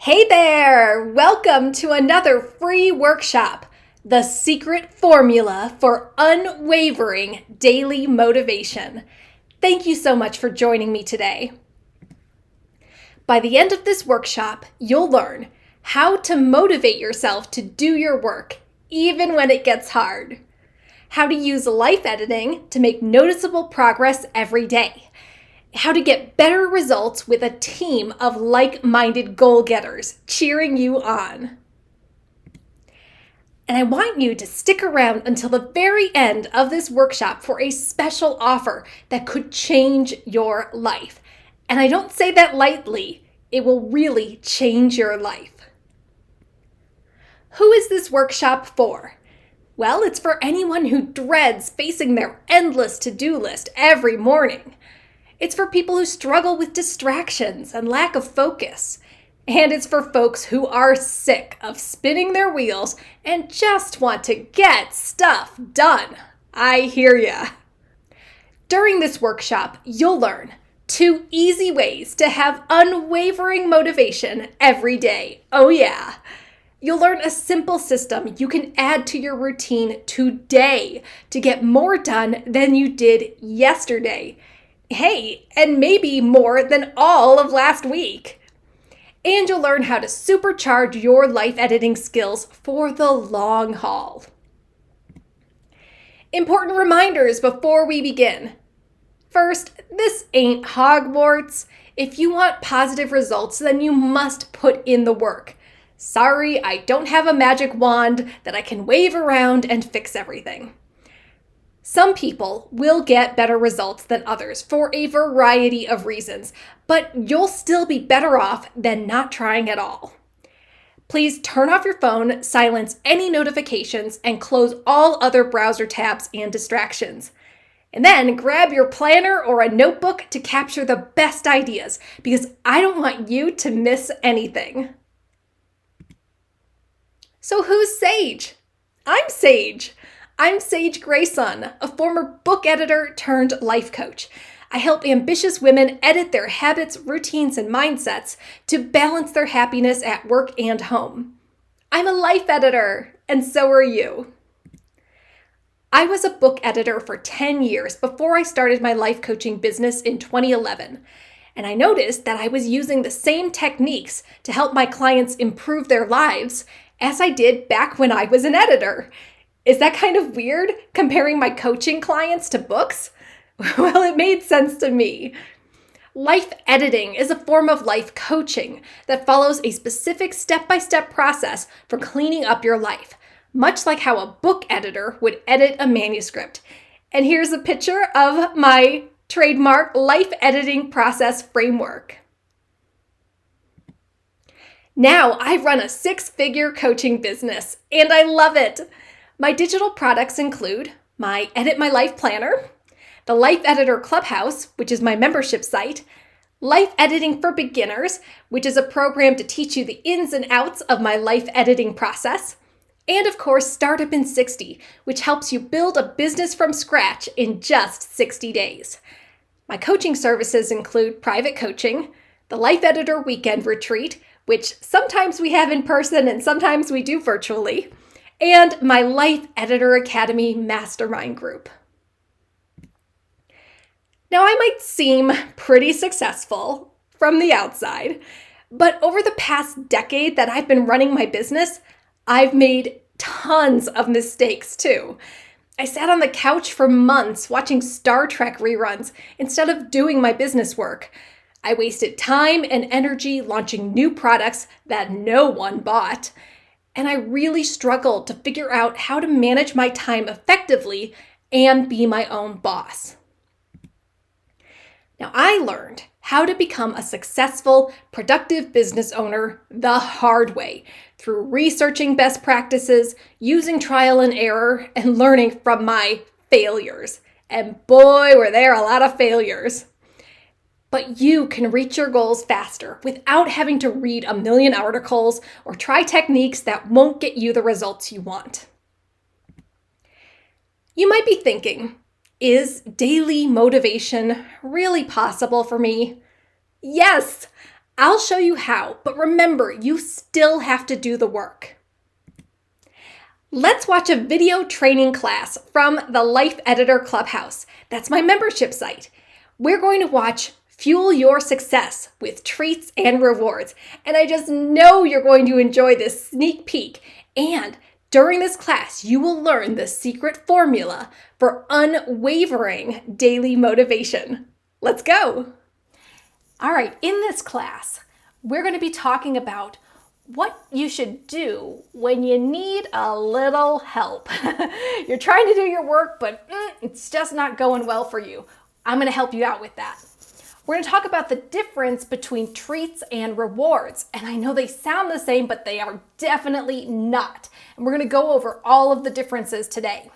Hey there! Welcome to another free workshop, The Secret Formula for Unwavering Daily Motivation. Thank you so much for joining me today. By the end of this workshop, you'll learn how to motivate yourself to do your work, even when it gets hard. How to use life editing to make noticeable progress every day. How to get better results with a team of like-minded goal-getters cheering you on. And I want you to stick around until the very end of this workshop for a special offer that could change your life. And I don't say that lightly. It will really change your life. Who is this workshop for? Well, it's for anyone who dreads facing their endless to-do list every morning. It's for people who struggle with distractions and lack of focus. And it's for folks who are sick of spinning their wheels and just want to get stuff done. I hear ya. During this workshop, you'll learn 2 easy ways to have unwavering motivation every day. Oh yeah. You'll learn a simple system you can add to your routine today to get more done than you did yesterday. Hey, and maybe more than all of last week. And you'll learn how to supercharge your life editing skills for the long haul. Important reminders before we begin. First, this ain't Hogwarts. If you want positive results, then you must put in the work. Sorry, I don't have a magic wand that I can wave around and fix everything. Some people will get better results than others for a variety of reasons, but you'll still be better off than not trying at all. Please turn off your phone, silence any notifications, and close all other browser tabs and distractions. And then grab your planner or a notebook to capture the best ideas, because I don't want you to miss anything. So who's Sage? I'm Sage. I'm Sage Grayson, a former book editor turned life coach. I help ambitious women edit their habits, routines, and mindsets to balance their happiness at work and home. I'm a life editor, and so are you. I was a book editor for 10 years before I started my life coaching business in 2011. And I noticed that I was using the same techniques to help my clients improve their lives as I did back when I was an editor. Is that kind of weird, comparing my coaching clients to books? Well, it made sense to me. Life editing is a form of life coaching that follows a specific step-by-step process for cleaning up your life, much like how a book editor would edit a manuscript. And here's a picture of my trademark life editing process framework. Now I run a 6-figure coaching business, and I love it. My digital products include my Edit My Life Planner, the Life Editor Clubhouse, which is my membership site, Life Editing for Beginners, which is a program to teach you the ins and outs of my life editing process, and of course, Startup in 60, which helps you build a business from scratch in just 60 days. My coaching services include private coaching, the Life Editor Weekend Retreat, which sometimes we have in person and sometimes we do virtually, and my Life Editor Academy Mastermind Group. Now, I might seem pretty successful from the outside, but over the past decade that I've been running my business, I've made tons of mistakes too. I sat on the couch for months watching Star Trek reruns instead of doing my business work. I wasted time and energy launching new products that no one bought. And I really struggled to figure out how to manage my time effectively and be my own boss. Now, I learned how to become a successful, productive business owner the hard way through researching best practices, using trial and error, and learning from my failures. And boy, were there a lot of failures. But you can reach your goals faster without having to read a million articles or try techniques that won't get you the results you want. You might be thinking, is daily motivation really possible for me? Yes, I'll show you how, but remember, you still have to do the work. Let's watch a video training class from the Life Editor Clubhouse. That's my membership site. We're going to watch Fuel Your Success with Treats and Rewards. And I just know you're going to enjoy this sneak peek. And during this class, you will learn the secret formula for unwavering daily motivation. Let's go. All right, in this class, we're going to be talking about what you should do when you need a little help. You're trying to do your work, but it's just not going well for you. I'm going to help you out with that. We're going to talk about the difference between treats and rewards. And I know they sound the same, but they are definitely not. And we're going to go over all of the differences today.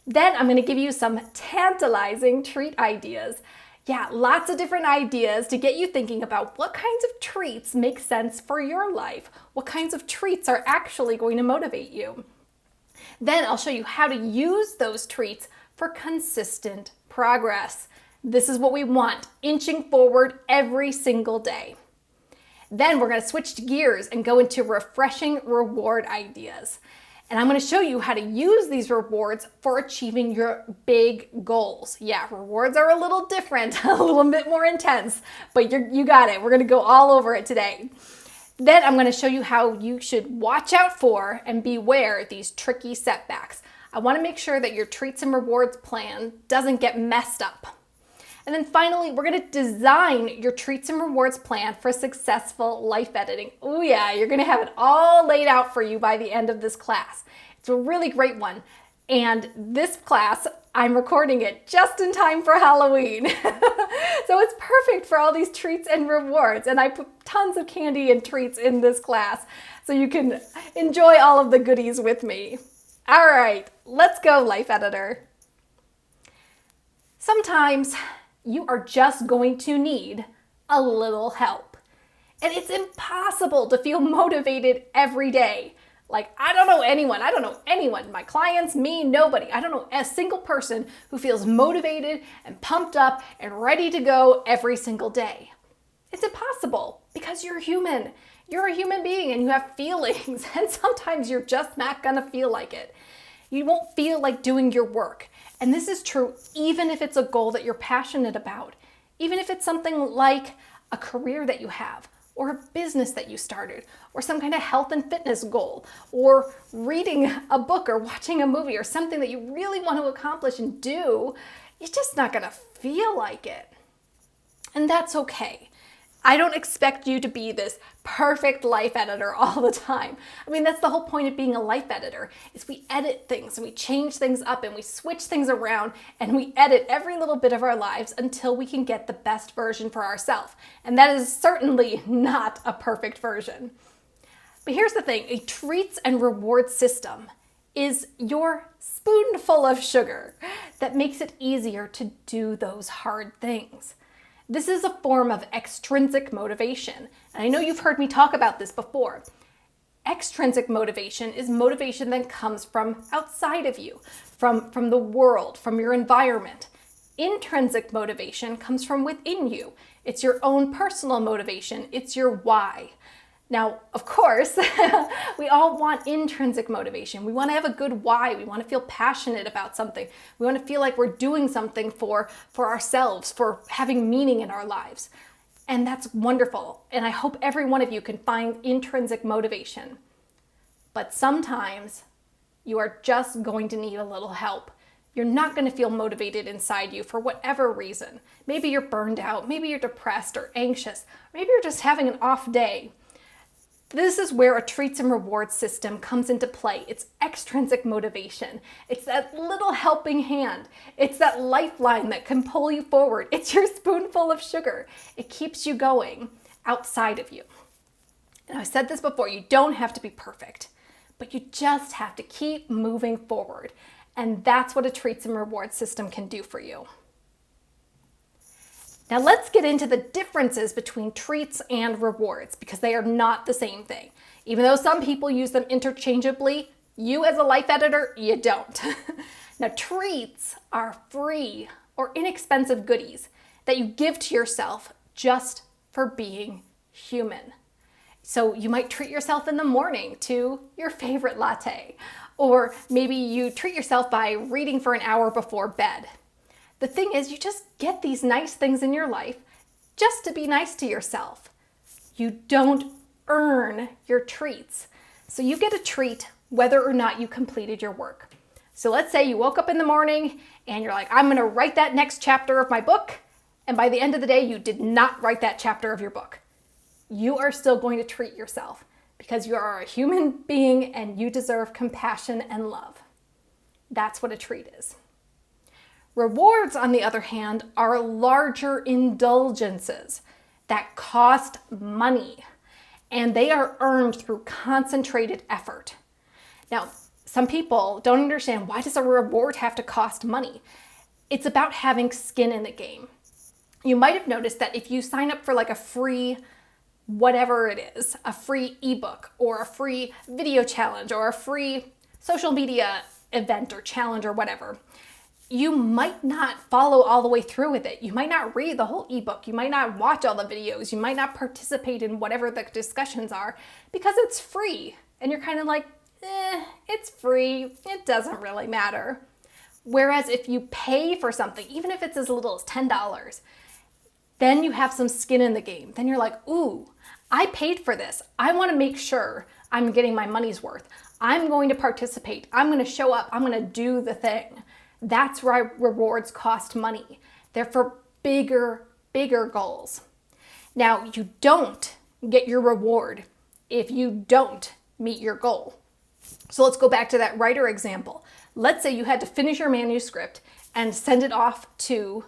Then I'm going to give you some tantalizing treat ideas. Yeah, lots of different ideas to get you thinking about what kinds of treats make sense for your life. What kinds of treats are actually going to motivate you. Then I'll show you how to use those treats for consistent progress. This is what we want, inching forward every single day. Then we're going to switch gears and go into refreshing reward ideas. And I'm going to show you how to use these rewards for achieving your big goals. Yeah, rewards are a little different, a little bit more intense, but you got it. We're going to go all over it today. Then I'm going to show you how you should watch out for and beware these tricky setbacks. I want to make sure that your treats and rewards plan doesn't get messed up. And then finally, we're going to design your treats and rewards plan for successful life editing. Oh yeah, you're going to have it all laid out for you by the end of this class. It's a really great one. And this class, I'm recording it just in time for Halloween. So it's perfect for all these treats and rewards. And I put tons of candy and treats in this class so you can enjoy all of the goodies with me. All right, let's go, Life Editor. Sometimes you are just going to need a little help. And it's impossible to feel motivated every day. Like, I don't know anyone, my clients, me, nobody. I don't know a single person who feels motivated and pumped up and ready to go every single day. It's impossible because you're human. You're a human being and you have feelings, and sometimes you're just not gonna feel like it. You won't feel like doing your work. And this is true even if it's a goal that you're passionate about, even if it's something like a career that you have, or a business that you started, or some kind of health and fitness goal, or reading a book or watching a movie or something that you really want to accomplish and do, you're just not gonna feel like it. And that's okay. I don't expect you to be this perfect life editor all the time. I mean, that's the whole point of being a life editor, is we edit things and we change things up and we switch things around and we edit every little bit of our lives until we can get the best version for ourselves. And that is certainly not a perfect version. But here's the thing, a treats and reward system is your spoonful of sugar that makes it easier to do those hard things. This is a form of extrinsic motivation. And I know you've heard me talk about this before. Extrinsic motivation is motivation that comes from outside of you, from the world, from your environment. Intrinsic motivation comes from within you. It's your own personal motivation. It's your why. Now, of course, we all want intrinsic motivation. We want to have a good why. We want to feel passionate about something. We want to feel like we're doing something for ourselves, for having meaning in our lives. And that's wonderful. And I hope every one of you can find intrinsic motivation. But sometimes you are just going to need a little help. You're not going to feel motivated inside you for whatever reason. Maybe you're burned out. Maybe you're depressed or anxious. Maybe you're just having an off day. This is where a treats and rewards system comes into play. It's extrinsic motivation. It's that little helping hand. It's that lifeline that can pull you forward. It's your spoonful of sugar. It keeps you going outside of you. And I've said this before, you don't have to be perfect, but you just have to keep moving forward. And that's what a treats and rewards system can do for you. Now let's get into the differences between treats and rewards, because they are not the same thing. Even though some people use them interchangeably, you as a life editor, you don't. Now treats are free or inexpensive goodies that you give to yourself just for being human. So you might treat yourself in the morning to your favorite latte, or maybe you treat yourself by reading for an hour before bed. The thing is, you just get these nice things in your life just to be nice to yourself. You don't earn your treats. So you get a treat whether or not you completed your work. So let's say you woke up in the morning and you're like, I'm going to write that next chapter of my book. And by the end of the day, you did not write that chapter of your book. You are still going to treat yourself because you are a human being and you deserve compassion and love. That's what a treat is. Rewards, on the other hand, are larger indulgences that cost money, and they are earned through concentrated effort. Now, some people don't understand, why does a reward have to cost money? It's about having skin in the game. You might have noticed that if you sign up for like a free whatever it is, a free ebook or a free video challenge or a free social media event or challenge or whatever, you might not follow all the way through with it. You might not read the whole ebook. You might not watch all the videos. You might not participate in whatever the discussions are because it's free. And you're kind of like, it's free. It doesn't really matter. Whereas if you pay for something, even if it's as little as $10, then you have some skin in the game. Then you're like, ooh, I paid for this. I want to make sure I'm getting my money's worth. I'm going to participate. I'm going to show up. I'm going to do the thing. That's why rewards cost money. They're for bigger goals. Now, you don't get your reward if you don't meet your goal. So let's go back to that writer example. Let's say you had to finish your manuscript and send it off to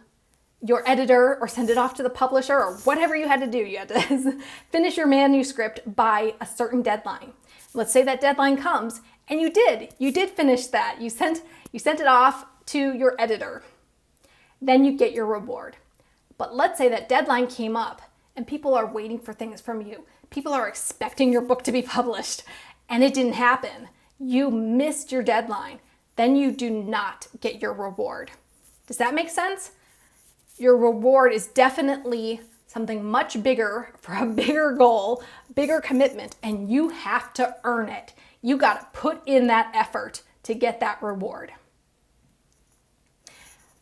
your editor or send it off to the publisher or whatever you had to do. You had to finish your manuscript by a certain deadline. Let's say that deadline comes and you did finish that. You sent it off to your editor. Then you get your reward. But let's say that deadline came up and people are waiting for things from you. People are expecting your book to be published and it didn't happen. You missed your deadline. Then you do not get your reward. Does that make sense? Your reward is definitely something much bigger for a bigger goal, bigger commitment, and you have to earn it. You got to put in that effort to get that reward.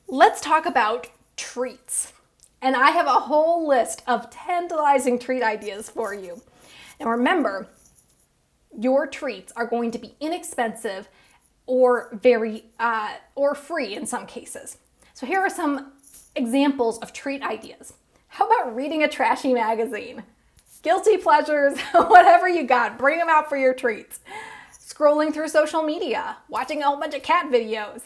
Let's talk about treats. And I have a whole list of tantalizing treat ideas for you. Now remember, your treats are going to be inexpensive or or free in some cases. So here are some examples of treat ideas. How about reading a trashy magazine? Guilty pleasures, whatever you got, bring them out for your treats. Scrolling through social media, watching a whole bunch of cat videos,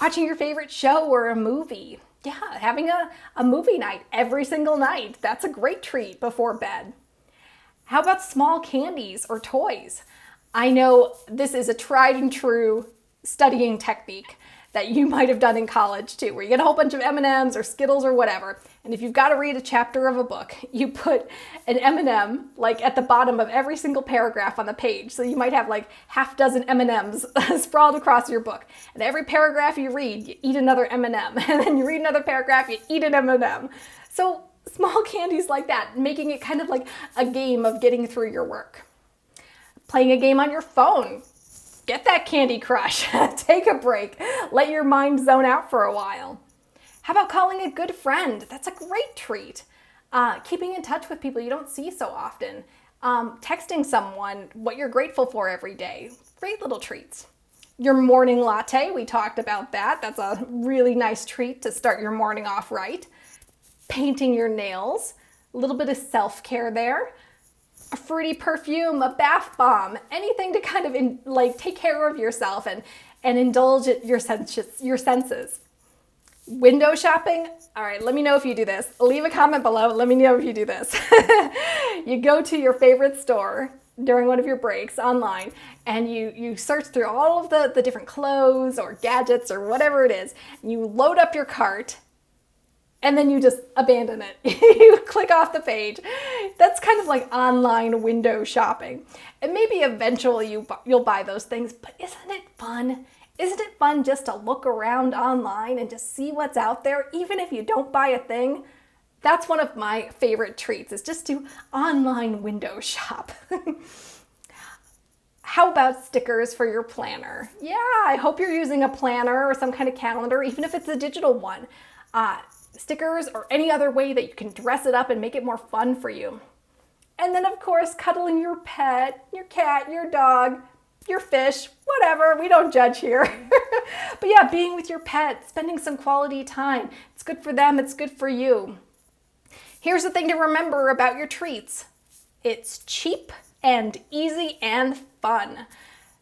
watching your favorite show or a movie. Yeah, having a movie night every single night. That's a great treat before bed. How about small candies or toys? I know this is a tried and true studying technique that you might have done in college too, where you get a whole bunch of M&Ms or Skittles or whatever, and if you've got to read a chapter of a book, you put an M&M like at the bottom of every single paragraph on the page. So you might have like half dozen M&Ms sprawled across your book, and every paragraph you read, you eat another M&M, and then you read another paragraph, you eat an M&M. So small candies like that, making it kind of like a game of getting through your work. Playing a game on your phone. Get that Candy Crush. Take a break. Let your mind zone out for a while. How about calling a good friend? That's a great treat. Keeping in touch with people you don't see so often. Texting someone what you're grateful for every day. Great little treats. Your morning latte, we talked about that. That's a really nice treat to start your morning off right. Painting your nails. A little bit of self-care there. A fruity perfume, a bath bomb, anything to kind of take care of yourself and indulge your senses. Window shopping. All right, let me know if you do this. Leave a comment below. Let me know if you do this. You go to your favorite store during one of your breaks online and you search through all of the different clothes or gadgets or whatever it is. And you load up your cart and then you just abandon it. You click off the page. That's kind of like online window shopping. And maybe eventually you'll buy those things, but isn't it fun? Isn't it fun just to look around online and just see what's out there? Even if you don't buy a thing, That's one of my favorite treats, is just to online window shop. How about stickers for your planner? Yeah, I hope you're using a planner or some kind of calendar, even if it's a digital one. Stickers or any other way that you can dress it up and make it more fun for you. And then, of course, cuddling your pet, your cat, your dog, your fish, whatever. We don't judge here. But yeah, being with your pet, spending some quality time. It's good for them. It's good for you. Here's the thing to remember about your treats. It's cheap and easy and fun.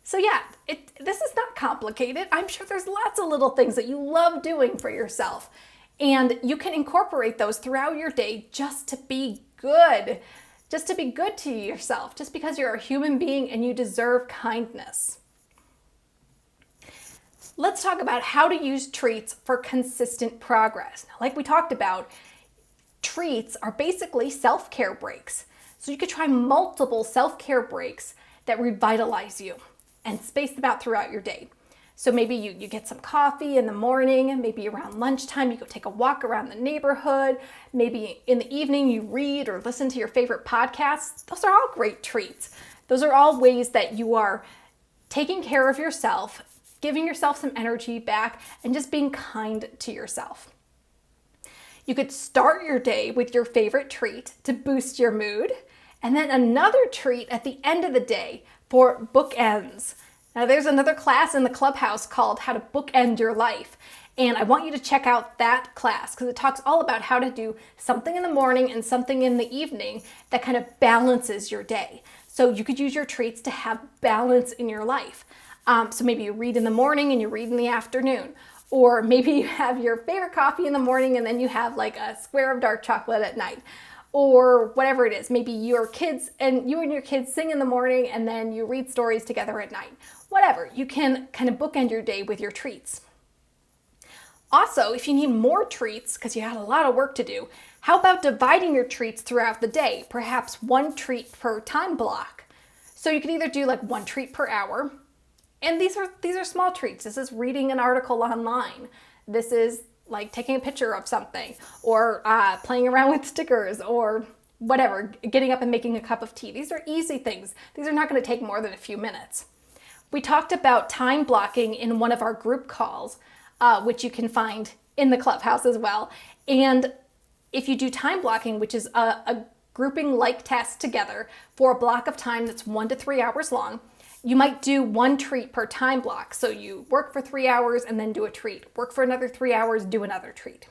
So yeah, this is not complicated. I'm sure there's lots of little things that you love doing for yourself. And you can incorporate those throughout your day just to be good. Just to be good to yourself. Just because you're a human being and you deserve kindness. Let's talk about how to use treats for consistent progress. Now, like we talked about, treats are basically self-care breaks. So you could try multiple self-care breaks that revitalize you and space them out throughout your day. So maybe you get some coffee in the morning, maybe around lunchtime you go take a walk around the neighborhood, maybe in the evening you read or listen to your favorite podcasts. Those are all great treats. Those are all ways that you are taking care of yourself, giving yourself some energy back, and just being kind to yourself. You could start your day with your favorite treat to boost your mood, and then another treat at the end of the day for bookends. Now, there's another class in the Clubhouse called How to Bookend Your Life, and I want you to check out that class because it talks all about how to do something in the morning and something in the evening that kind of balances your day. So you could use your treats to have balance in your life. So maybe you read in the morning and you read in the afternoon. Or maybe you have your favorite coffee in the morning and then you have like a square of dark chocolate at night. Or whatever it is. Maybe you and your kids sing in the morning and then you read stories together at night. Whatever. You can kind of bookend your day with your treats. Also, if you need more treats, because you had a lot of work to do, how about dividing your treats throughout the day? Perhaps one treat per time block. So you can either do like one treat per hour. And these are small treats. This is reading an article online. This is like taking a picture of something, or playing around with stickers, or whatever, getting up and making a cup of tea. These are easy things. These are not going to take more than a few minutes. We talked about time blocking in one of our group calls, which you can find in the Clubhouse as well. And if you do time blocking, which is a grouping like tasks together for a block of time that's 1 to 3 hours long, you might do one treat per time block. So you work for 3 hours and then do a treat. Work for another 3 hours, do another treat.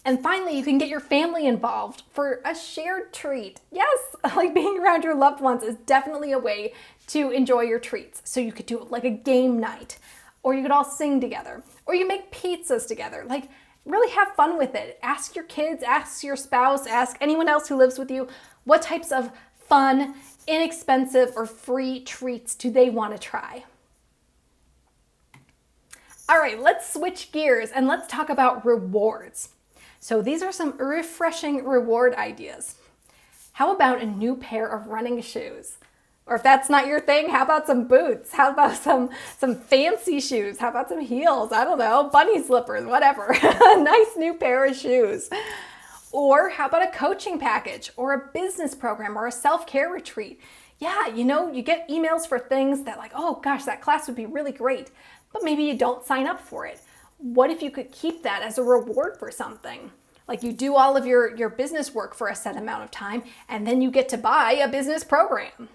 And finally, you can get your family involved for a shared treat. Yes, like being around your loved ones is definitely a way to enjoy your treats. So you could do it like a game night, or you could all sing together, or you make pizzas together. Like really have fun with it. Ask your kids, ask your spouse, ask anyone else who lives with you, what types of fun, inexpensive, or free treats do they want to try? All right, let's switch gears and let's talk about rewards. So these are some refreshing reward ideas. How about a new pair of running shoes? Or if that's not your thing, how about some boots? How about some fancy shoes? How about some heels? I don't know, bunny slippers, whatever. A nice new pair of shoes. Or how about a coaching package or a business program or a self-care retreat? Yeah, you get emails for things that like, oh gosh, that class would be really great, but maybe you don't sign up for it. What if you could keep that as a reward for something? Like you do all of your business work for a set amount of time and then you get to buy a business program.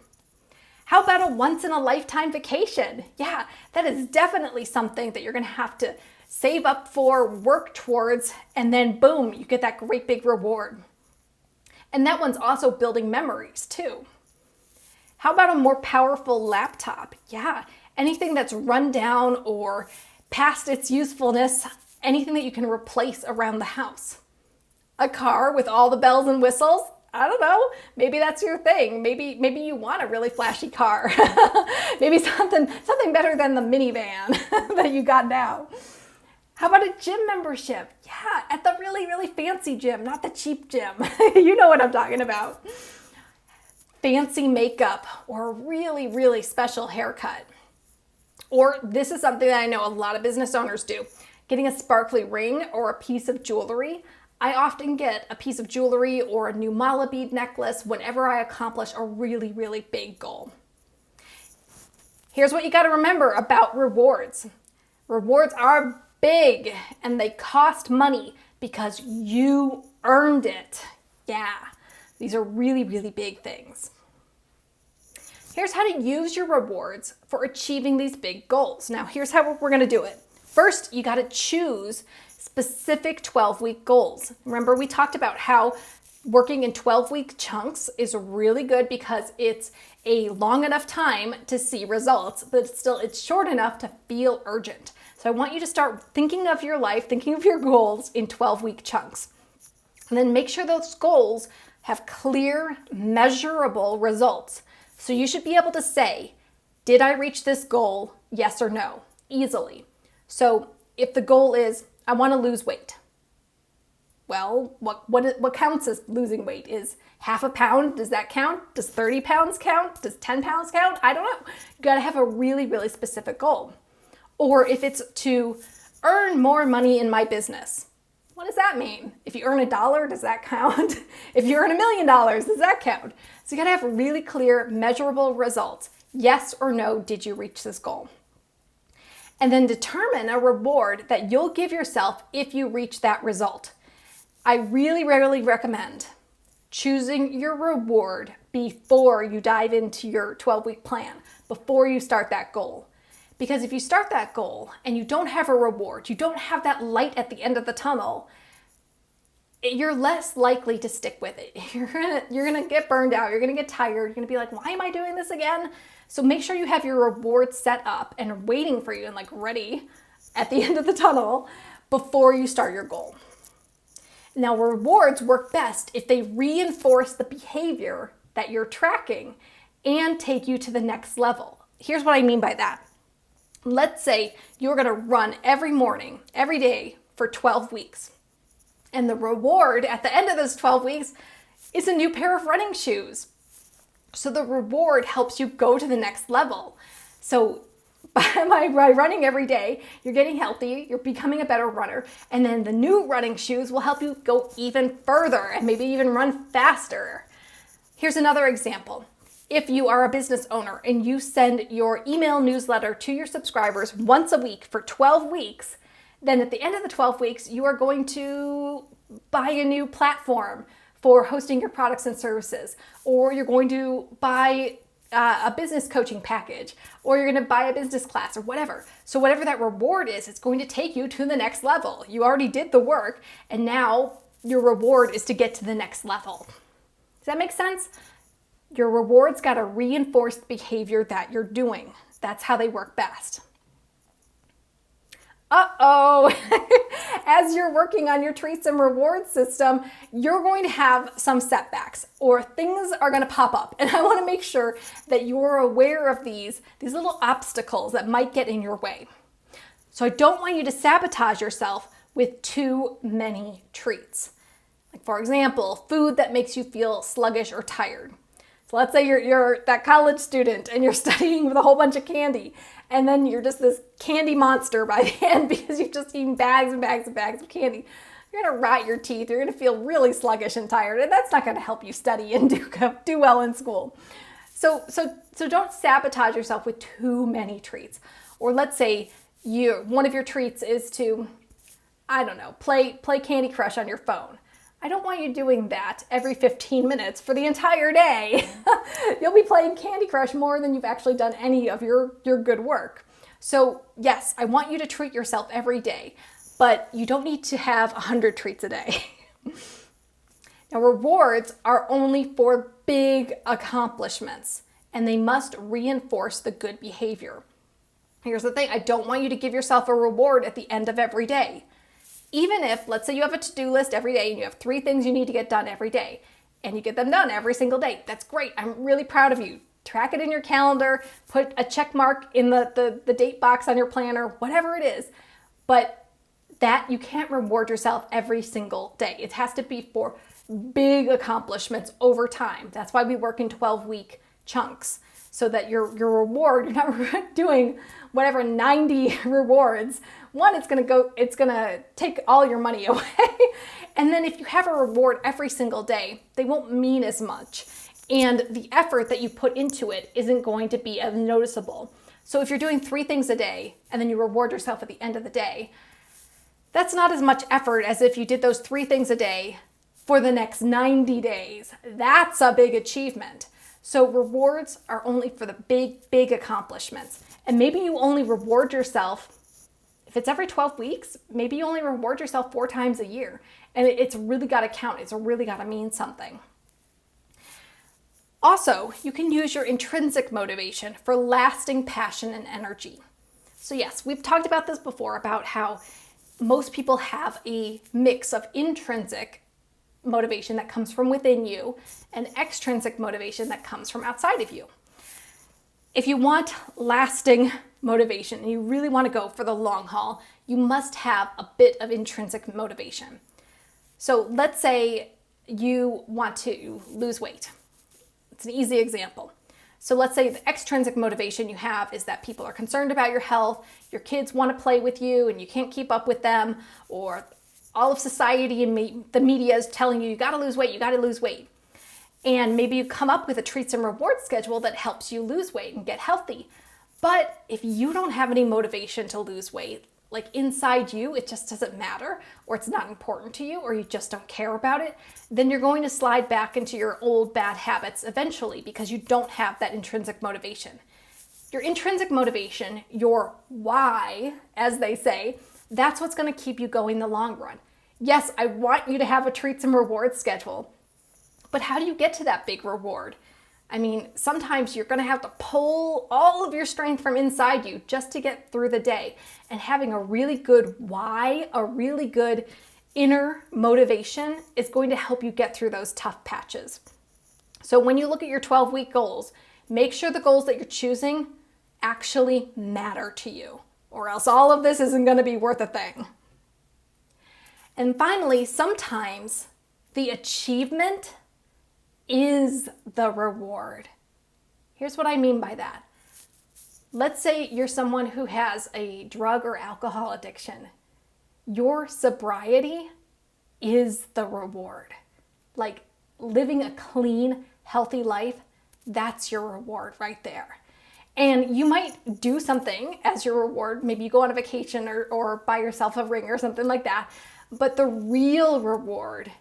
How about a once-in-a-lifetime vacation? Yeah, that is definitely something that you're going to have to save up for, work towards, and then boom, you get that great big reward. And that one's also building memories too. How about a more powerful laptop? Yeah, anything that's run down or past its usefulness, anything that you can replace around the house. A car with all the bells and whistles? I don't know, maybe that's your thing. Maybe you want a really flashy car. Maybe something better than the minivan that you got now. How about a gym membership? Yeah, at the really, really fancy gym, not the cheap gym. You know what I'm talking about. Fancy makeup or a really, really special haircut. Or this is something that I know a lot of business owners do. Getting a sparkly ring or a piece of jewelry. I often get a piece of jewelry or a new mala bead necklace whenever I accomplish a really, really big goal. Here's what you got to remember about rewards. Rewards are big and they cost money because you earned it. Yeah, these are really, really big things. Here's how to use your rewards for achieving these big goals. Now, here's how we're going to do it. First, you got to choose specific 12-week goals. Remember, we talked about how working in 12-week chunks is really good because it's a long enough time to see results, but still it's short enough to feel urgent. So I want you to start thinking of your life, thinking of your goals in 12-week chunks. And then make sure those goals have clear, measurable results. So you should be able to say, did I reach this goal? Yes or no, easily. So if the goal is, I want to lose weight. Well, what counts as losing weight? Is half a pound? Does that count? Does 30 pounds count? Does 10 pounds count? I don't know. You got to have a really, really specific goal. Or if it's to earn more money in my business. What does that mean? If you earn $1, does that count? If you earn $1 million, does that count? So you got to have really clear, measurable results. Yes or no, did you reach this goal? And then determine a reward that you'll give yourself if you reach that result. I really rarely recommend choosing your reward before you dive into your 12-week plan, before you start that goal. Because if you start that goal and you don't have a reward, you don't have that light at the end of the tunnel, you're less likely to stick with it. You're gonna get burned out. You're gonna get tired. You're gonna be like, why am I doing this again? So make sure you have your reward set up and waiting for you and like ready at the end of the tunnel before you start your goal. Now, rewards work best if they reinforce the behavior that you're tracking and take you to the next level. Here's what I mean by that. Let's say you're going to run every morning, every day for 12 weeks. And the reward at the end of those 12 weeks is a new pair of running shoes. So the reward helps you go to the next level. So by running every day, you're getting healthy, you're becoming a better runner, and then the new running shoes will help you go even further and maybe even run faster. Here's another example. If you are a business owner and you send your email newsletter to your subscribers once a week for 12 weeks, then at the end of the 12 weeks, you are going to buy a new platform for hosting your products and services, or you're going to buy a business coaching package, or you're going to buy a business class or whatever. So whatever that reward is, it's going to take you to the next level. You already did the work, and now your reward is to get to the next level. Does that make sense? Your rewards got to reinforce the behavior that you're doing. That's how they work best. Uh-oh, as you're working on your treats and rewards system, you're going to have some setbacks or things are going to pop up. And I want to make sure that you're aware of these little obstacles that might get in your way. So I don't want you to sabotage yourself with too many treats. Like, for example, food that makes you feel sluggish or tired. So let's say you're that college student and you're studying with a whole bunch of candy, and then you're just this candy monster by the end because you've just eaten bags and bags and bags of candy. You're gonna rot your teeth. You're gonna feel really sluggish and tired, and that's not gonna help you study and do well in school. So don't sabotage yourself with too many treats. Or let's say one of your treats is to, I don't know, play Candy Crush on your phone. I don't want you doing that every 15 minutes for the entire day. You'll be playing Candy Crush more than you've actually done any of your good work. So yes, I want you to treat yourself every day, but you don't need to have 100 treats a day. Now, rewards are only for big accomplishments, and they must reinforce the good behavior. Here's the thing, I don't want you to give yourself a reward at the end of every day. Even if, let's say you have a to-do list every day and you have 3 things you need to get done every day and you get them done every single day. That's great. I'm really proud of you. Track it in your calendar, put a check mark in the date box on your planner, whatever it is. But that you can't reward yourself every single day. It has to be for big accomplishments over time. That's why we work in 12-week chunks so that your reward, you're not doing whatever 90 rewards. One, it's gonna take all your money away. And then if you have a reward every single day, they won't mean as much. And the effort that you put into it isn't going to be as noticeable. So if you're doing 3 things a day and then you reward yourself at the end of the day, that's not as much effort as if you did those 3 things a day for the next 90 days. That's a big achievement. So rewards are only for the big accomplishments. And maybe you only reward yourself, if it's every 12 weeks, maybe you only reward yourself 4 times a year. And it's really got to count. It's really got to mean something. Also, you can use your intrinsic motivation for lasting passion and energy. So yes, we've talked about this before, about how most people have a mix of intrinsic motivation that comes from within you and extrinsic motivation that comes from outside of you. If you want lasting motivation and you really want to go for the long haul, you must have a bit of intrinsic motivation. So let's say you want to lose weight. It's an easy example. So let's say the extrinsic motivation you have is that people are concerned about your health, your kids want to play with you and you can't keep up with them, or all of society and the media is telling you, you got to lose weight, you got to lose weight. And maybe you come up with a treats and rewards schedule that helps you lose weight and get healthy. But if you don't have any motivation to lose weight, like inside you, it just doesn't matter, or it's not important to you, or you just don't care about it, then you're going to slide back into your old bad habits eventually because you don't have that intrinsic motivation. Your intrinsic motivation, your why, as they say, that's what's going to keep you going the long run. Yes, I want you to have a treats and rewards schedule, but how do you get to that big reward? I mean, sometimes you're going to have to pull all of your strength from inside you just to get through the day. And having a really good why, a really good inner motivation is going to help you get through those tough patches. So when you look at your 12-week goals, make sure the goals that you're choosing actually matter to you, or else all of this isn't going to be worth a thing. And finally, sometimes the achievement is the reward. Here's what I mean by that. Let's say you're someone who has a drug or alcohol addiction. Your sobriety is the reward. Like living a clean, healthy life, that's your reward right there. And you might do something as your reward. Maybe you go on a vacation or buy yourself a ring or something like that. But the real reward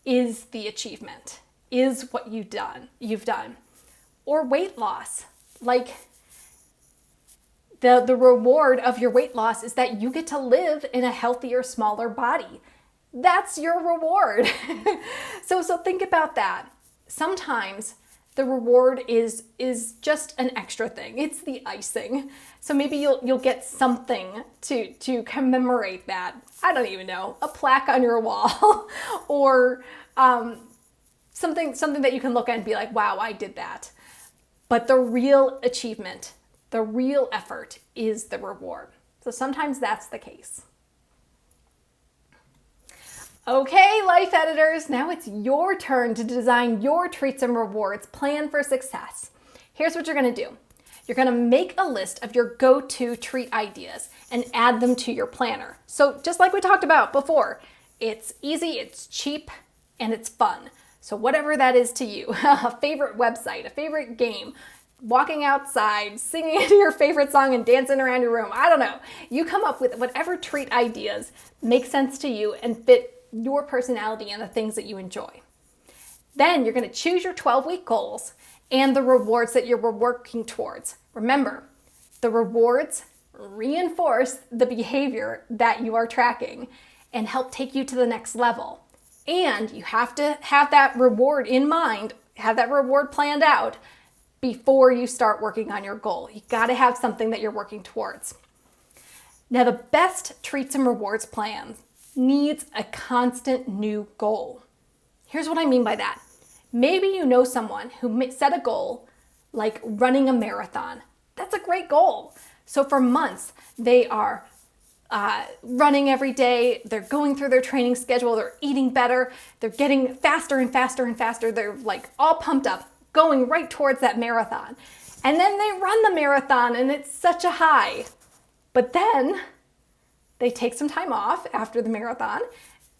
is the achievement, is what you've done. Or weight loss. Like the reward of your weight loss is that you get to live in a healthier, smaller body. That's your reward. So think about that. Sometimes the reward is just an extra thing. It's the icing. So maybe you'll get something to commemorate that. I don't even know, a plaque on your wall or something that you can look at and be like, wow, I did that. But the real achievement, the real effort is the reward. So sometimes that's the case. Okay, life editors, now it's your turn to design your treats and rewards plan for success. Here's what you're going to do. You're going to make a list of your go-to treat ideas and add them to your planner. So just like we talked about before, it's easy, it's cheap, and it's fun. So whatever that is to you, a favorite website, a favorite game, walking outside, singing your favorite song and dancing around your room, I don't know. You come up with whatever treat ideas make sense to you and fit your personality and the things that you enjoy. Then you're going to choose your 12-week goals and the rewards that you're working towards. Remember, the rewards reinforce the behavior that you are tracking and help take you to the next level. And you have to have that reward in mind, have that reward planned out before you start working on your goal. You got to have something that you're working towards. Now, the best treats and rewards plan needs a constant new goal. Here's what I mean by that. Maybe you know someone who set a goal like running a marathon. That's a great goal. So for months, they are running every day. They're going through their training schedule. They're eating better. They're getting faster and faster and faster. They're like all pumped up. going right towards that marathon. And then they run the marathon and it's such a high. But then they take some time off after the marathon,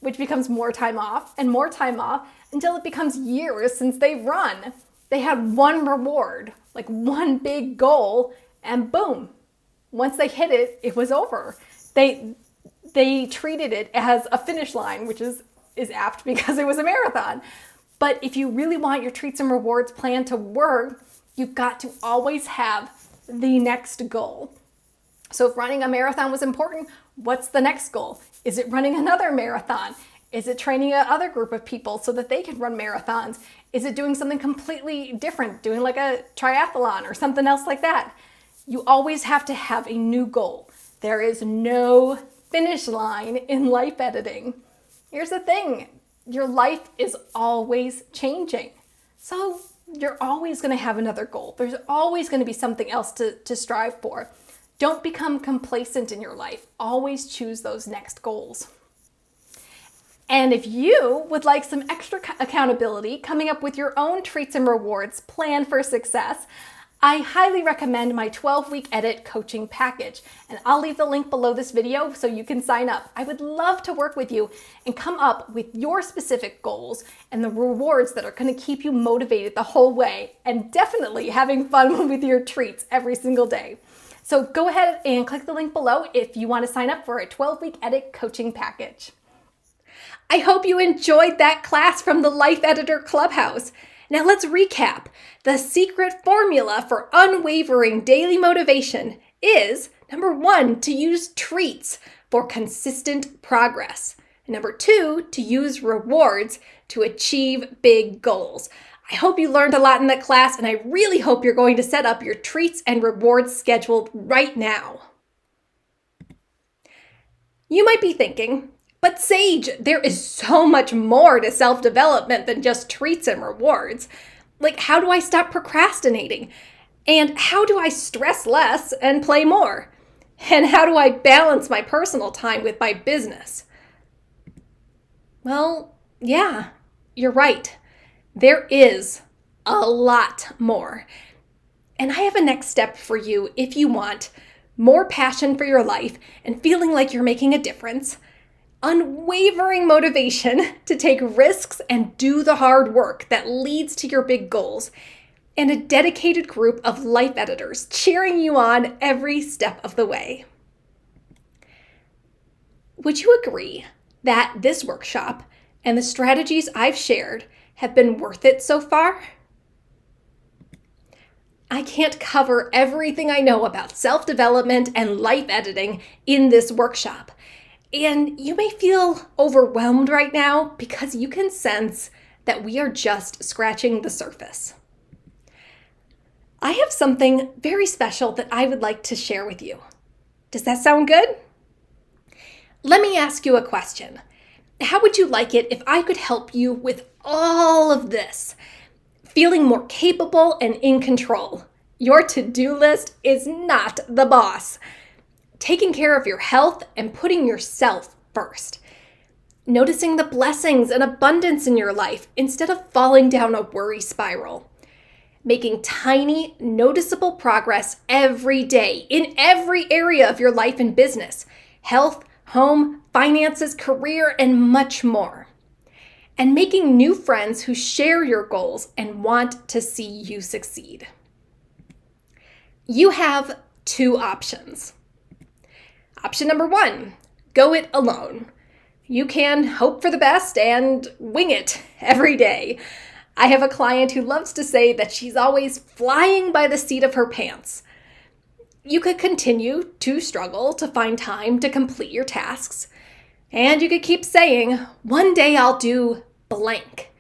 which becomes more time off until it becomes years since they've run. They had one reward, like one big goal, and boom, once they hit it, it was over. They treated it as a finish line, which is apt because it was a marathon. But if you really want your treats and rewards plan to work, you've got to always have the next goal. So if running a marathon was important, what's the next goal? Is it running another marathon? Is it training another group of people so that they can run marathons? Is it doing something completely different, doing like a triathlon or something else like that? You always have to have a new goal. There is no finish line in life editing. Here's the thing, your life is always changing. So you're always going to have another goal. There's always going to be something else to strive for. Don't become complacent in your life. Always choose those next goals. And if you would like some extra accountability coming up with your own treats and rewards plan for success, I highly recommend my 12-week edit coaching package. And I'll leave the link below this video so you can sign up. I would love to work with you and come up with your specific goals and the rewards that are going to keep you motivated the whole way and definitely having fun with your treats every single day. So go ahead and click the link below if you want to sign up for a 12-week edit coaching package. I hope you enjoyed that class from the Life Editor Clubhouse. Now let's recap. The secret formula for unwavering daily motivation is, number 1, to use treats for consistent progress. And number 2, to use rewards to achieve big goals. I hope you learned a lot in that class, and I really hope you're going to set up your treats and rewards schedule right now. You might be thinking, but Sage, there is so much more to self-development than just treats and rewards. Like, how do I stop procrastinating? And how do I stress less and play more? And how do I balance my personal time with my business? Well, yeah, you're right. There is a lot more. And I have a next step for you if you want more passion for your life and feeling like you're making a difference, unwavering motivation to take risks and do the hard work that leads to your big goals, and a dedicated group of life editors cheering you on every step of the way. Would you agree that this workshop and the strategies I've shared have been worth it so far? I can't cover everything I know about self-development and life editing in this workshop. And you may feel overwhelmed right now because you can sense that we are just scratching the surface. I have something very special that I would like to share with you. Does that sound good? Let me ask you a question. How would you like it if I could help you with all of this? Feeling more capable and in control. Your to-do list is not the boss. Taking care of your health and putting yourself first. Noticing the blessings and abundance in your life instead of falling down a worry spiral. Making tiny, noticeable progress every day in every area of your life and business. Health, home, finances, career, and much more. And making new friends who share your goals and want to see you succeed. You have 2 options. Option number 1, go it alone. You can hope for the best and wing it every day. I have a client who loves to say that she's always flying by the seat of her pants. You could continue to struggle to find time to complete your tasks. And you could keep saying, one day I'll do blank.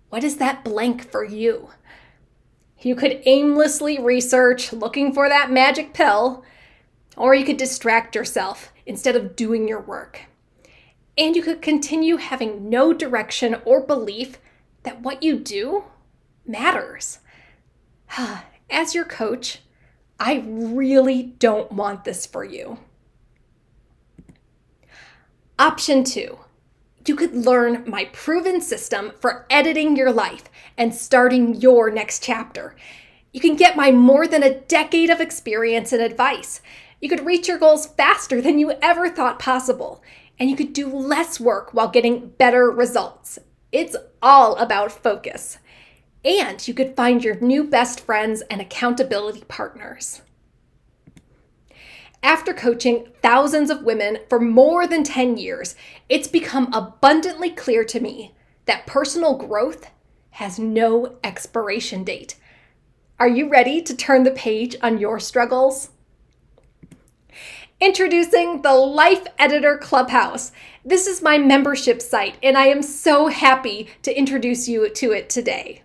What is that blank for you? You could aimlessly research looking for that magic pill, or you could distract yourself instead of doing your work. And you could continue having no direction or belief that what you do matters. As your coach, I really don't want this for you. Option 2, You could learn my proven system for editing your life and starting your next chapter. You can get my more than a decade of experience and advice. You could reach your goals faster than you ever thought possible. And you could do less work while getting better results. It's all about focus. And you could find your new best friends and accountability partners. After coaching thousands of women for more than 10 years, it's become abundantly clear to me that personal growth has no expiration date. Are you ready to turn the page on your struggles? Introducing the Life Editor Clubhouse. This is my membership site, and I am so happy to introduce you to it today.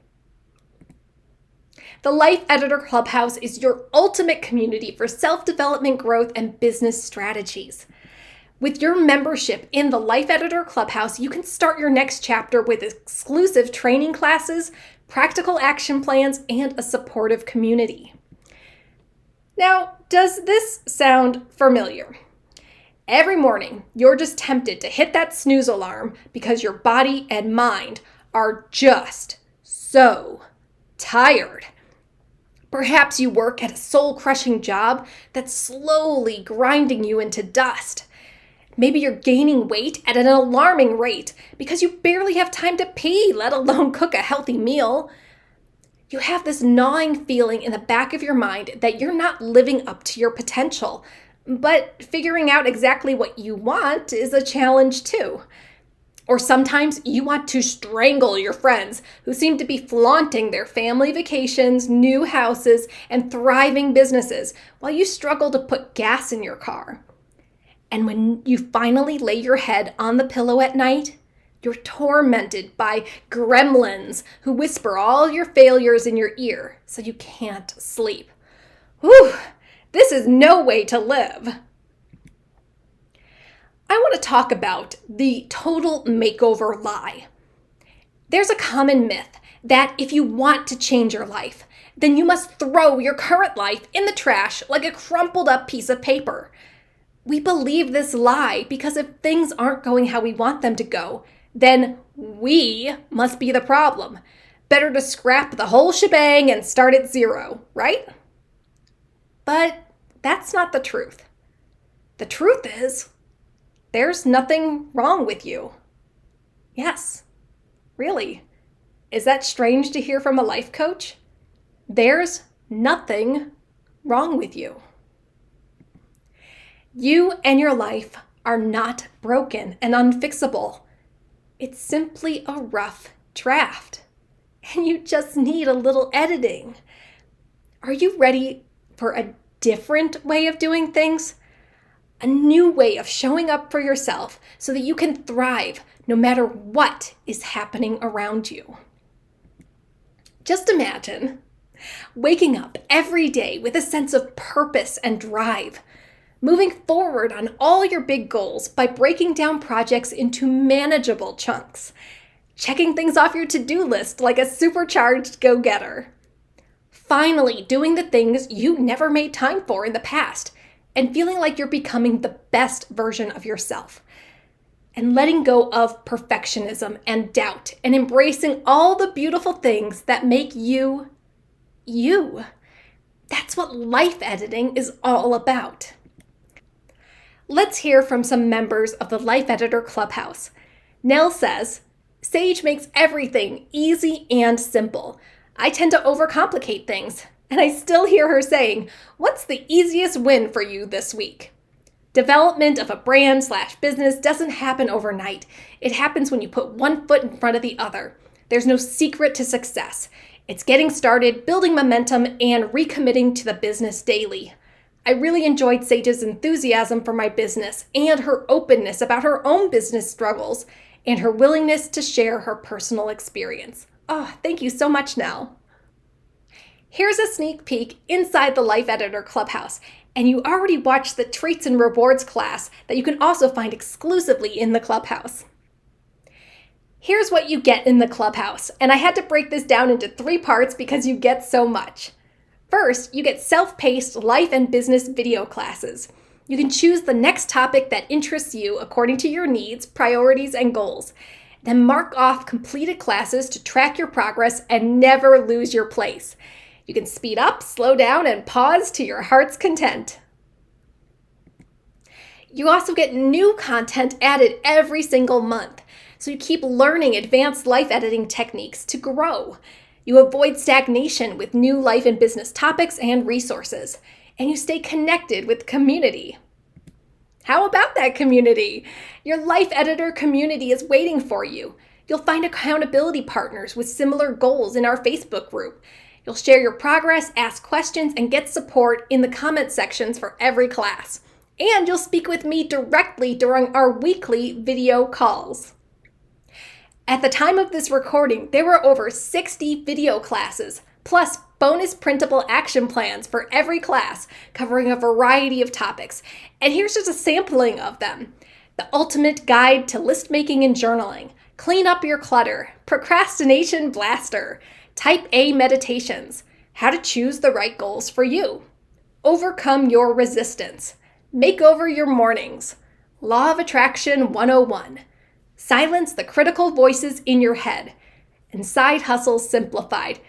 The Life Editor Clubhouse is your ultimate community for self-development, growth, and business strategies. With your membership in the Life Editor Clubhouse, you can start your next chapter with exclusive training classes, practical action plans, and a supportive community. Now, does this sound familiar? Every morning, you're just tempted to hit that snooze alarm because your body and mind are just so tired. Perhaps you work at a soul-crushing job that's slowly grinding you into dust. Maybe you're gaining weight at an alarming rate because you barely have time to pee, let alone cook a healthy meal. You have this gnawing feeling in the back of your mind that you're not living up to your potential, but figuring out exactly what you want is a challenge too. Or sometimes you want to strangle your friends who seem to be flaunting their family vacations, new houses, and thriving businesses while you struggle to put gas in your car. And when you finally lay your head on the pillow at night, you're tormented by gremlins who whisper all your failures in your ear so you can't sleep. Whew, this is no way to live. I want to talk about the total makeover lie. There's a common myth that if you want to change your life, then you must throw your current life in the trash like a crumpled up piece of paper. We believe this lie because if things aren't going how we want them to go, then we must be the problem. Better to scrap the whole shebang and start at zero, right? But that's not the truth. The truth is, there's nothing wrong with you. Yes, really. Is that strange to hear from a life coach? There's nothing wrong with you. You and your life are not broken and unfixable. It's simply a rough draft, and you just need a little editing. Are you ready for a different way of doing things? A new way of showing up for yourself so that you can thrive no matter what is happening around you. Just imagine waking up every day with a sense of purpose and drive, moving forward on all your big goals by breaking down projects into manageable chunks, checking things off your to-do list like a supercharged go-getter, finally doing the things you never made time for in the past, and feeling like you're becoming the best version of yourself, and letting go of perfectionism and doubt, and embracing all the beautiful things that make you, you. That's what life editing is all about. Let's hear from some members of the Life Editor Clubhouse. Nell says, Sage makes everything easy and simple. I tend to overcomplicate things. And I still hear her saying, what's the easiest win for you this week? Development of a brand/business doesn't happen overnight. It happens when you put one foot in front of the other. There's no secret to success. It's getting started, building momentum, and recommitting to the business daily. I really enjoyed Sage's enthusiasm for my business and her openness about her own business struggles and her willingness to share her personal experience. Oh, thank you so much, Nell. Here's a sneak peek inside the Life Editor Clubhouse, and you already watched the Treats and Rewards class that you can also find exclusively in the Clubhouse. Here's what you get in the Clubhouse, and I had to break this down into 3 parts because you get so much. First, you get self-paced life and business video classes. You can choose the next topic that interests you according to your needs, priorities, and goals. Then mark off completed classes to track your progress and never lose your place. You can speed up, slow down, and pause to your heart's content. You also get new content added every single month, so you keep learning advanced life editing techniques to grow. You avoid stagnation with new life and business topics and resources, and you stay connected with community. How about that community? Your life editor community is waiting for you. You'll find accountability partners with similar goals in our Facebook group. You'll share your progress, ask questions, and get support in the comment sections for every class. And you'll speak with me directly during our weekly video calls. At the time of this recording, there were over 60 video classes, plus bonus printable action plans for every class, covering a variety of topics. And here's just a sampling of them. The Ultimate Guide to List Making and Journaling, Clean Up Your Clutter, Procrastination Blaster, Type A Meditations, How to Choose the Right Goals for You, Overcome Your Resistance, Make Over Your Mornings, Law of Attraction 101, Silence the Critical Voices in Your Head, and Side Hustle Simplified.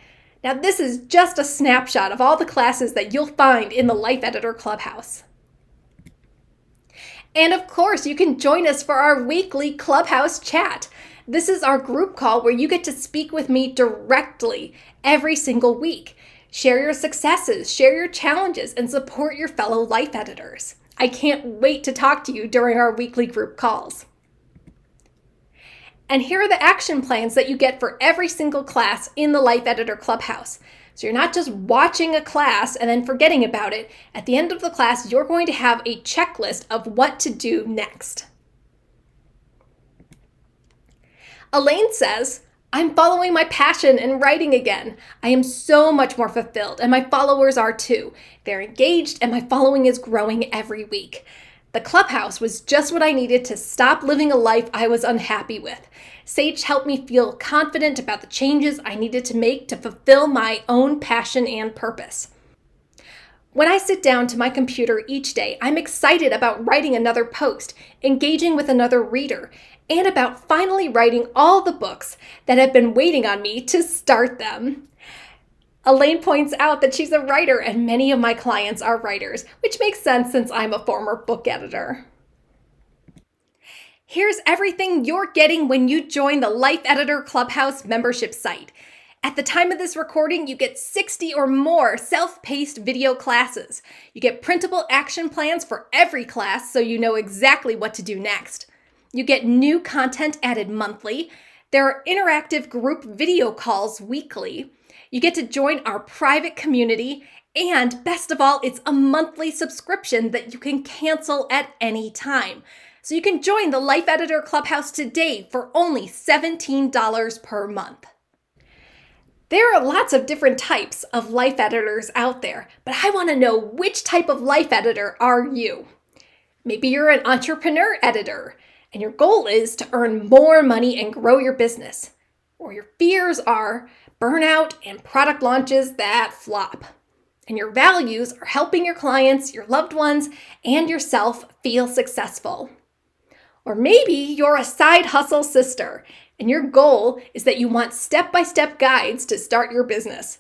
Now, this is just a snapshot of all the classes that you'll find in the Life Editor Clubhouse. And of course, you can join us for our weekly Clubhouse chat. This is our group call where you get to speak with me directly every single week. Share your successes, share your challenges, and support your fellow life editors. I can't wait to talk to you during our weekly group calls. And here are the action plans that you get for every single class in the Life Editor Clubhouse. So you're not just watching a class and then forgetting about it. At the end of the class, you're going to have a checklist of what to do next. Elaine says, I'm following my passion and writing again. I am so much more fulfilled, and my followers are too. They're engaged, and my following is growing every week. The Clubhouse was just what I needed to stop living a life I was unhappy with. Sage helped me feel confident about the changes I needed to make to fulfill my own passion and purpose. When I sit down to my computer each day, I'm excited about writing another post, engaging with another reader, and about finally writing all the books that have been waiting on me to start them. Elaine points out that she's a writer and many of my clients are writers, which makes sense since I'm a former book editor. Here's everything you're getting when you join the Life Editor Clubhouse membership site. At the time of this recording, you get 60 or more self-paced video classes. You get printable action plans for every class so you know exactly what to do next. You get new content added monthly. There are interactive group video calls weekly. You get to join our private community, and best of all, it's a monthly subscription that you can cancel at any time. So you can join the Life Editor Clubhouse today for only $17 per month. There are lots of different types of life editors out there, but I want to know which type of life editor are you? Maybe you're an entrepreneur editor, and your goal is to earn more money and grow your business. Or your fears are burnout and product launches that flop. And your values are helping your clients, your loved ones, and yourself feel successful. Or maybe you're a side hustle sister, and your goal is that you want step-by-step guides to start your business.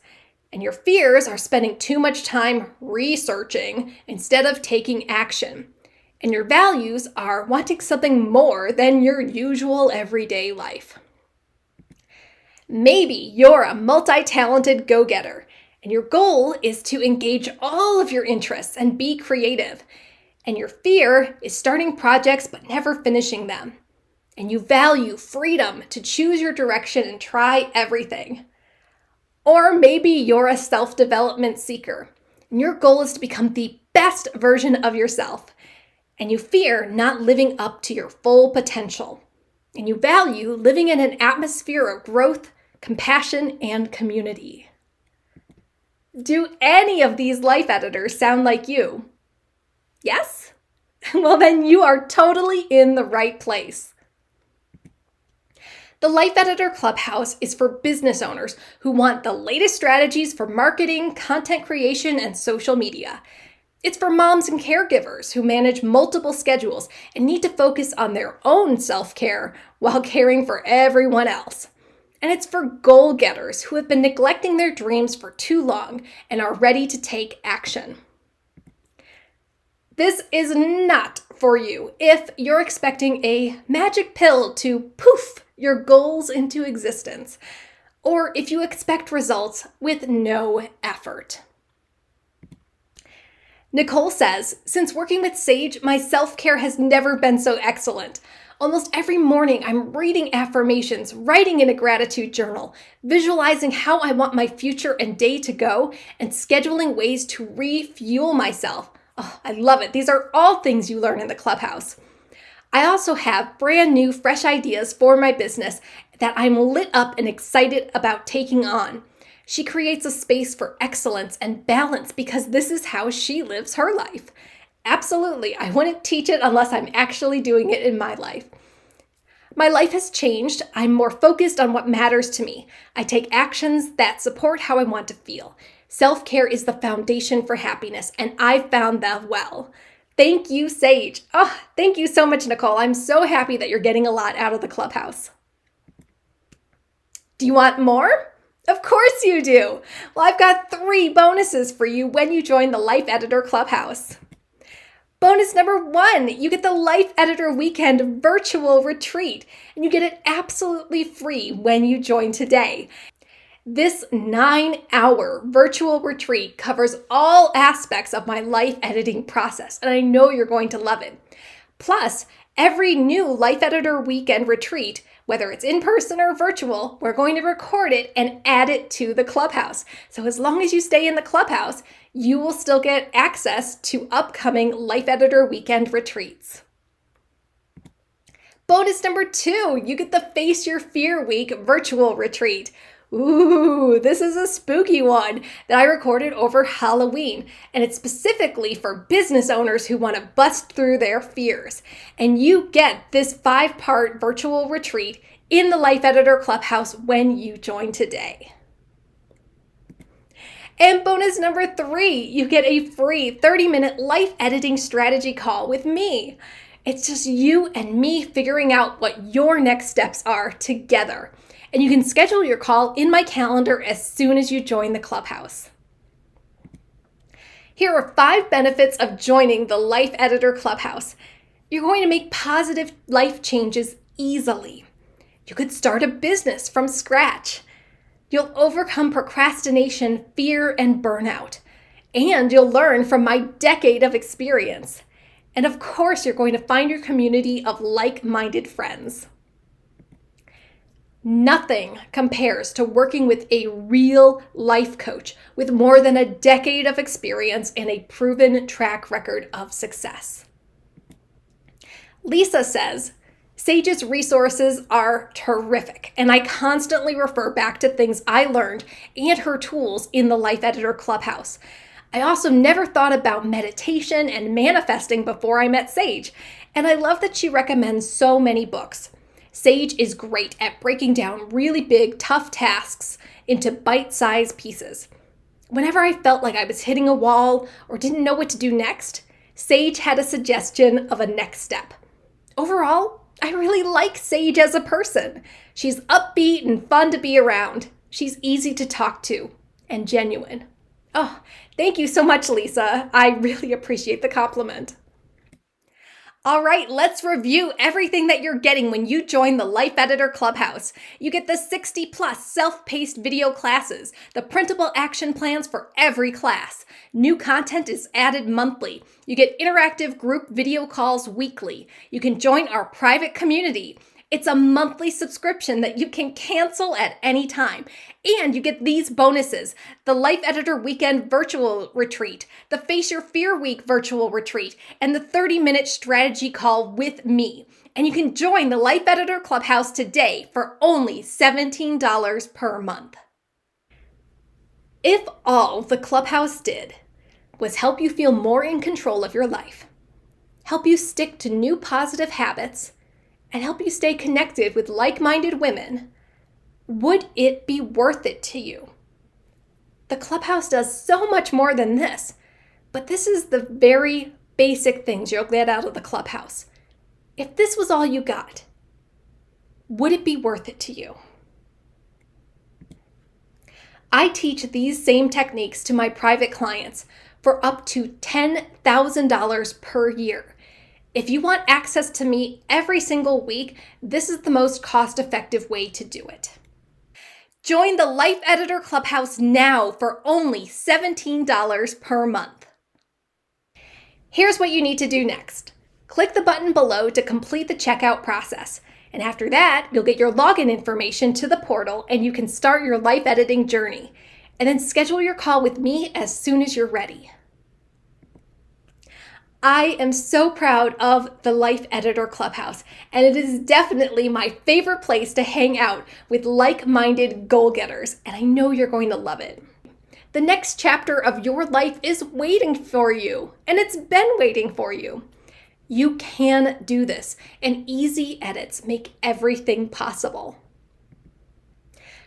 And your fears are spending too much time researching instead of taking action. And your values are wanting something more than your usual everyday life. Maybe you're a multi-talented go-getter, and your goal is to engage all of your interests and be creative. And your fear is starting projects but never finishing them. And you value freedom to choose your direction and try everything. Or maybe you're a self-development seeker, and your goal is to become the best version of yourself. And you fear not living up to your full potential. And you value living in an atmosphere of growth, compassion, and community. Do any of these life editors sound like you? Yes? Well, then you are totally in the right place. The Life Editor Clubhouse is for business owners who want the latest strategies for marketing, content creation, and social media. It's for moms and caregivers who manage multiple schedules and need to focus on their own self-care while caring for everyone else. And it's for goal-getters who have been neglecting their dreams for too long and are ready to take action. This is not for you if you're expecting a magic pill to poof your goals into existence, or if you expect results with no effort. Nicole says, since working with Sage, my self-care has never been so excellent. Almost every morning, I'm reading affirmations, writing in a gratitude journal, visualizing how I want my future and day to go, and scheduling ways to refuel myself. Oh, I love it. These are all things you learn in the clubhouse. I also have brand new, fresh ideas for my business that I'm lit up and excited about taking on. She creates a space for excellence and balance because this is how she lives her life. Absolutely, I wouldn't teach it unless I'm actually doing it in my life. My life has changed. I'm more focused on what matters to me. I take actions that support how I want to feel. Self-care is the foundation for happiness, and I've found that well. Thank you, Sage. Oh, thank you so much, Nicole. I'm so happy that you're getting a lot out of the clubhouse. Do you want more? Of course you do. Well, I've got 3 bonuses for you when you join the Life Editor Clubhouse. Bonus number 1, you get the Life Editor Weekend Virtual Retreat, and you get it absolutely free when you join today. This 9-hour virtual retreat covers all aspects of my life editing process, and I know you're going to love it. Plus, every new Life Editor Weekend retreat, whether it's in person or virtual, we're going to record it and add it to the clubhouse. So as long as you stay in the clubhouse, you will still get access to upcoming Life Editor Weekend retreats. Bonus number 2, you get the Face Your Fear Week virtual retreat. Ooh, this is a spooky one that I recorded over Halloween, and it's specifically for business owners who want to bust through their fears. And you get this 5-part virtual retreat in the Life Editor Clubhouse when you join today. And bonus number 3, you get a free 30-minute life editing strategy call with me. It's just you and me figuring out what your next steps are together. And you can schedule your call in my calendar as soon as you join the clubhouse. Here are 5 benefits of joining the Life Editor Clubhouse. You're going to make positive life changes easily. You could start a business from scratch. You'll overcome procrastination, fear, and burnout. And you'll learn from my decade of experience. And of course, you're going to find your community of like-minded friends. Nothing compares to working with a real life coach with more than a decade of experience and a proven track record of success. Lisa says, Sage's resources are terrific, and I constantly refer back to things I learned and her tools in the Life Editor Clubhouse. I also never thought about meditation and manifesting before I met Sage, and I love that she recommends so many books. Sage is great at breaking down really big, tough tasks into bite-sized pieces. Whenever I felt like I was hitting a wall or didn't know what to do next, Sage had a suggestion of a next step. Overall, I really like Sage as a person. She's upbeat and fun to be around. She's easy to talk to and genuine. Oh, thank you so much, Lisa. I really appreciate the compliment. All right, let's review everything that you're getting when you join the Life Editor Clubhouse. You get the 60+ self-paced video classes, the printable action plans for every class. New content is added monthly. You get interactive group video calls weekly. You can join our private community. It's a monthly subscription that you can cancel at any time. And you get these bonuses: the Life Editor Weekend Virtual Retreat, the Face Your Fear Week Virtual Retreat, and the 30-minute strategy call with me. And you can join the Life Editor Clubhouse today for only $17 per month. If all the Clubhouse did was help you feel more in control of your life, help you stick to new positive habits, and help you stay connected with like-minded women, would it be worth it to you? The Clubhouse does so much more than this, But this is the very basic things you'll get out of the Clubhouse. If this was all you got, would it be worth it to you? I teach these same techniques to my private clients for up to $10,000 per year. If you want access to me every single week, this is the most cost-effective way to do it. Join the Life Editor Clubhouse now for only $17 per month. Here's what you need to do next. Click the button below to complete the checkout process. And after that, you'll get your login information to the portal and you can start your life editing journey. And then schedule your call with me as soon as you're ready. I am so proud of the Life Editor Clubhouse, and it is definitely my favorite place to hang out with like-minded goal-getters, and I know you're going to love it. The next chapter of your life is waiting for you, and it's been waiting for you. You can do this, and easy edits make everything possible.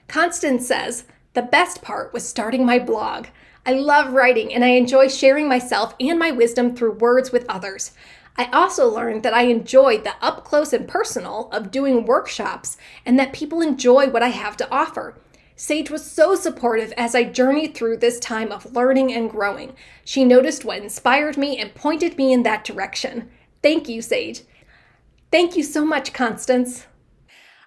Constance says, the best part was starting my blog. I love writing, and I enjoy sharing myself and my wisdom through words with others. I also learned that I enjoyed the up close and personal of doing workshops, and that people enjoy what I have to offer. Sage was so supportive as I journeyed through this time of learning and growing. She noticed what inspired me and pointed me in that direction. Thank you, Sage. Thank you so much, Constance.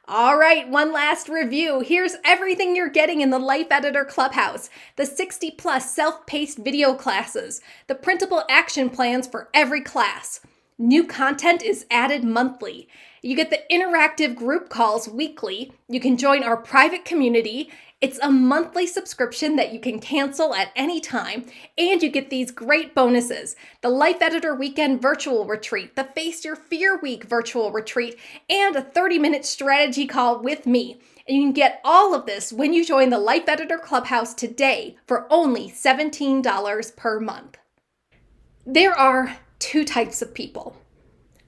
All right, one last review. Here's everything you're getting in the Life Editor Clubhouse. The 60+ self-paced video classes, the printable action plans for every class. New content is added monthly. You get the interactive group calls weekly. You can join our private community. It's a monthly subscription that you can cancel at any time. And you get these great bonuses: the Life Editor Weekend Virtual Retreat, the Face Your Fear Week Virtual Retreat, and a 30-minute strategy call with me. And you can get all of this when you join the Life Editor Clubhouse today for only $17 per month. There are two types of people: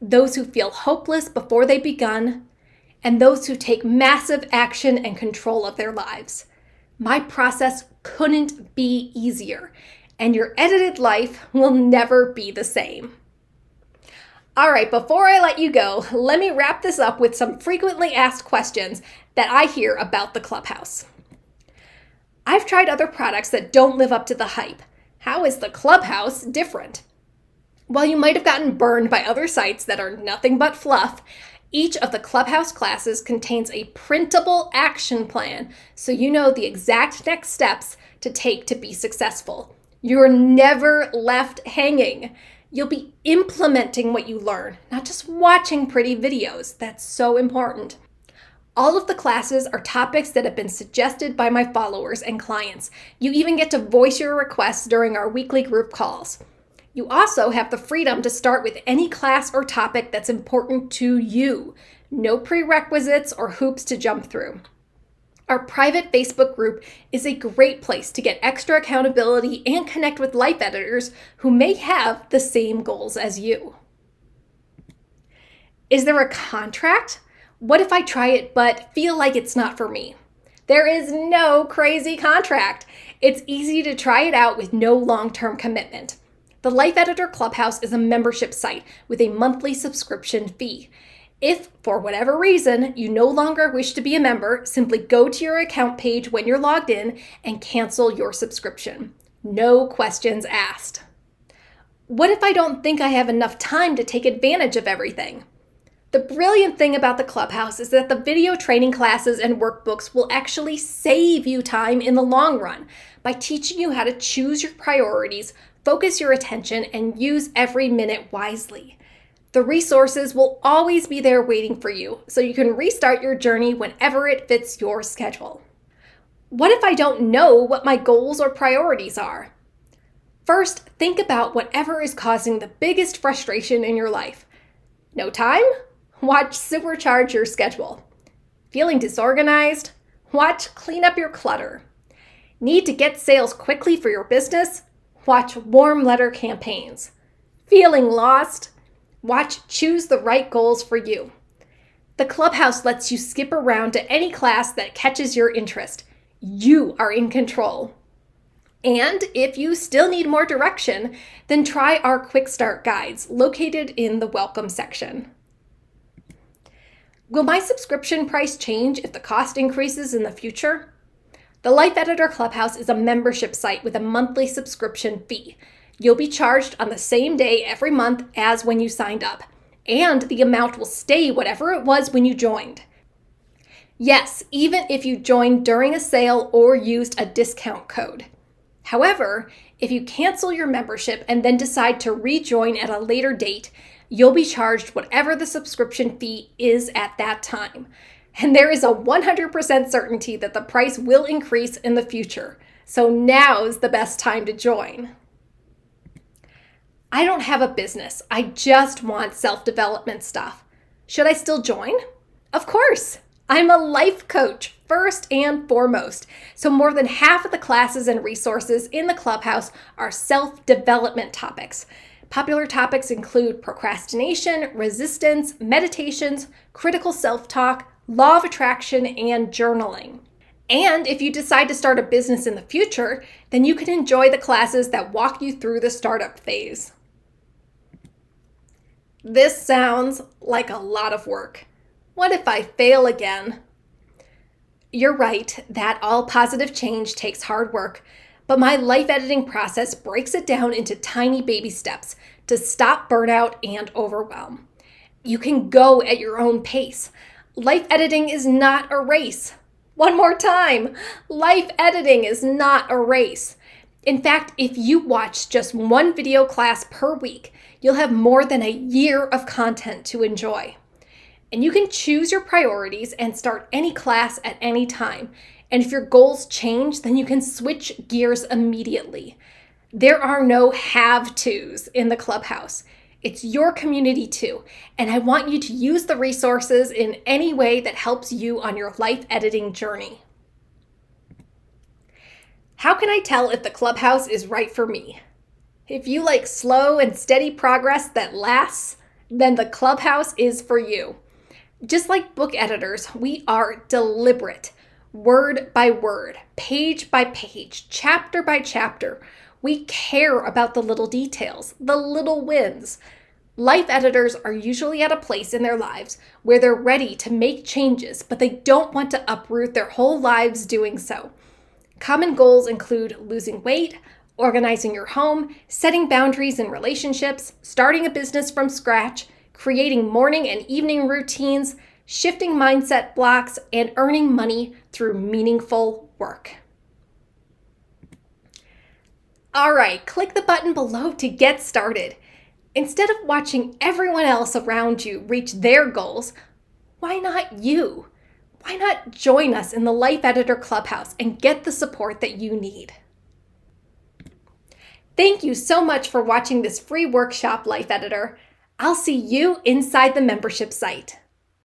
those who feel hopeless before they begun, and those who take massive action and control of their lives. My process couldn't be easier, and your edited life will never be the same. All right, before I let you go, let me wrap this up with some frequently asked questions that I hear about the Clubhouse. I've tried other products that don't live up to the hype. How is the Clubhouse different? While you might have gotten burned by other sites that are nothing but fluff, each of the Clubhouse classes contains a printable action plan, so you know the exact next steps to take to be successful. You're never left hanging. You'll be implementing what you learn, not just watching pretty videos. That's so important. All of the classes are topics that have been suggested by my followers and clients. You even get to voice your requests during our weekly group calls. You also have the freedom to start with any class or topic that's important to you. No prerequisites or hoops to jump through. Our private Facebook group is a great place to get extra accountability and connect with life editors who may have the same goals as you. Is there a contract? What if I try it but feel like it's not for me? There is no crazy contract. It's easy to try it out with no long-term commitment. The Life Editor Clubhouse is a membership site with a monthly subscription fee. If, for whatever reason, you no longer wish to be a member, simply go to your account page when you're logged in and cancel your subscription. No questions asked. What if I don't think I have enough time to take advantage of everything? The brilliant thing about the Clubhouse is that the video training classes and workbooks will actually save you time in the long run by teaching you how to choose your priorities, focus your attention, and use every minute wisely. The resources will always be there waiting for you, so you can restart your journey whenever it fits your schedule. What if I don't know what my goals or priorities are? First, think about whatever is causing the biggest frustration in your life. No time? Watch Supercharge your schedule. Feeling disorganized? Watch Clean Up Your Clutter. Need to get sales quickly for your business? Watch Warm Letter Campaigns. Feeling lost? Watch Choose the Right Goals for You. The Clubhouse lets you skip around to any class that catches your interest. You are in control. And if you still need more direction, then try our quick start guides located in the welcome section. Will my subscription price change if the cost increases in the future? The Life Editor Clubhouse is a membership site with a monthly subscription fee. You'll be charged on the same day every month as when you signed up, and the amount will stay whatever it was when you joined. Yes, even if you joined during a sale or used a discount code. However, if you cancel your membership and then decide to rejoin at a later date, you'll be charged whatever the subscription fee is at that time. And there is a 100% certainty that the price will increase in the future. So now's the best time to join. I don't have a business. I just want self-development stuff. Should I still join? Of course. I'm a life coach first and foremost. So more than half of the classes and resources in the clubhouse are self-development topics. Popular topics include procrastination, resistance, meditations, critical self-talk, law of attraction, and journaling. And if you decide to start a business in the future, then you can enjoy the classes that walk you through the startup phase. This sounds like a lot of work. What if I fail again? You're right that all positive change takes hard work, but my life editing process breaks it down into tiny baby steps to stop burnout and overwhelm. You can go at your own pace. Life editing is not a race. One more time, life editing is not a race. In fact, if you watch just one video class per week, you'll have more than a year of content to enjoy. And you can choose your priorities and start any class at any time. And if your goals change, then you can switch gears immediately. There are no have-tos in the clubhouse. It's your community too, and I want you to use the resources in any way that helps you on your life editing journey. How can I tell if the clubhouse is right for me? If you like slow and steady progress that lasts, then the clubhouse is for you. Just like book editors, we are deliberate, word by word, page by page, chapter by chapter. We care about the little details, the little wins. Life editors are usually at a place in their lives where they're ready to make changes, but they don't want to uproot their whole lives doing so. Common goals include losing weight, organizing your home, setting boundaries in relationships, starting a business from scratch, creating morning and evening routines, shifting mindset blocks, and earning money through meaningful work. All right, click the button below to get started. Instead of watching everyone else around you reach their goals, why not you? Why not join us in the Life Editor Clubhouse and get the support that you need? Thank you so much for watching this free workshop, Life Editor. I'll see you inside the membership site.